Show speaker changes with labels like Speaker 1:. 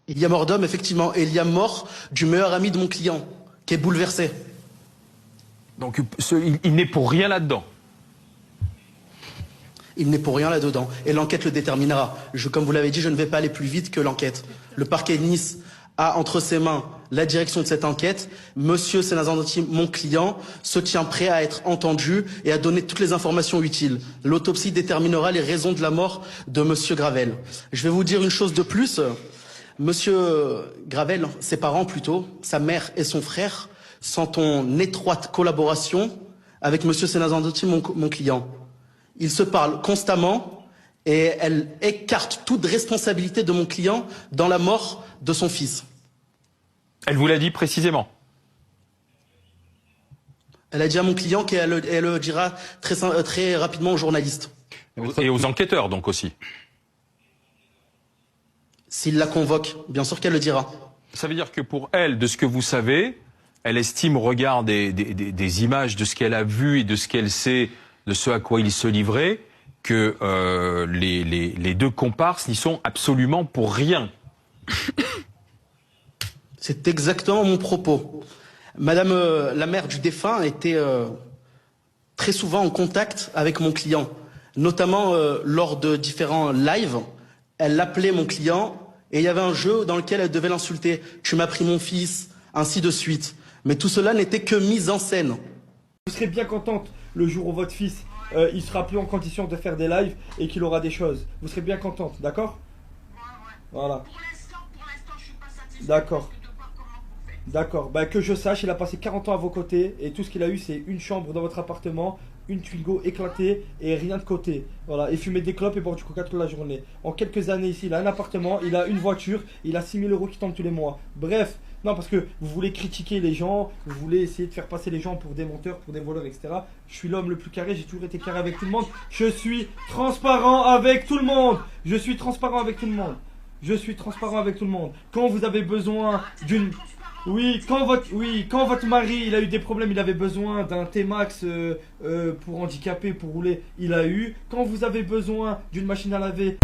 Speaker 1: Il y a mort d'homme, effectivement, et il y a mort du meilleur ami de mon client, qui est bouleversé.
Speaker 2: Donc il n'est pour rien là-dedans.
Speaker 1: Il n'est pour rien là-dedans. Et l'enquête le déterminera. Comme vous l'avez dit, je ne vais pas aller plus vite que l'enquête. Le parquet de Nice a entre ses mains la direction de cette enquête. Monsieur Senazandati, mon client, se tient prêt à être entendu et à donner toutes les informations utiles. L'autopsie déterminera les raisons de la mort de monsieur Gravel. Je vais vous dire une chose de plus. Monsieur Gravel, ses parents plutôt, sa mère et son frère, sont en étroite collaboration avec monsieur Senazandati, mon client. Ils se parlent constamment et elle écarte toute responsabilité de mon client dans la mort de son fils.
Speaker 2: Elle vous l'a dit précisément?
Speaker 1: Elle a dit à mon client qu'elle le dira très rapidement aux journalistes.
Speaker 2: Et aux enquêteurs donc aussi?
Speaker 1: S'il la convoque, bien sûr qu'elle le dira.
Speaker 2: Ça veut dire que pour elle, de ce que vous savez, elle estime au regard des images de ce qu'elle a vu et de ce qu'elle sait, de ce à quoi il se livrait, que les deux comparses n'y sont absolument pour rien.
Speaker 1: C'est exactement mon propos. Madame la mère du défunt était très souvent en contact avec mon client, notamment lors de différents lives. Elle appelait mon client et il y avait un jeu dans lequel elle devait l'insulter. « Tu m'as pris mon fils », ainsi de suite. Mais tout cela n'était que mise en scène.
Speaker 3: Vous serez bien contente le jour où votre fils il sera plus en condition de faire des lives et qu'il aura des choses. Vous serez bien contente, d'accord? Voilà.
Speaker 4: Pour l'instant, je suis pas satisfait.
Speaker 3: D'accord.
Speaker 4: De voir comment vous faites.
Speaker 3: D'accord. Bah, que je sache, il a passé 40 ans à vos côtés et tout ce qu'il a eu, c'est une chambre dans votre appartement, une Twingo éclatée et rien de côté. Voilà. Et fumer des clopes et boire du coca toute la journée. En quelques années ici, il a un appartement, il a une voiture, il a 6 000 € qui tombent tous les mois. Bref. Non, parce que vous voulez critiquer les gens, vous voulez essayer de faire passer les gens pour des menteurs, pour des voleurs, etc. Je suis l'homme le plus carré, j'ai toujours été carré avec tout le monde. Je suis transparent avec tout le monde. Je suis transparent avec tout le monde. Je suis transparent avec tout le monde. Quand vous avez besoin d'une... Oui, quand votre mari il a eu des problèmes, il avait besoin d'un T-Max pour handicapé, pour rouler, il a eu. Quand vous avez besoin d'une machine à laver...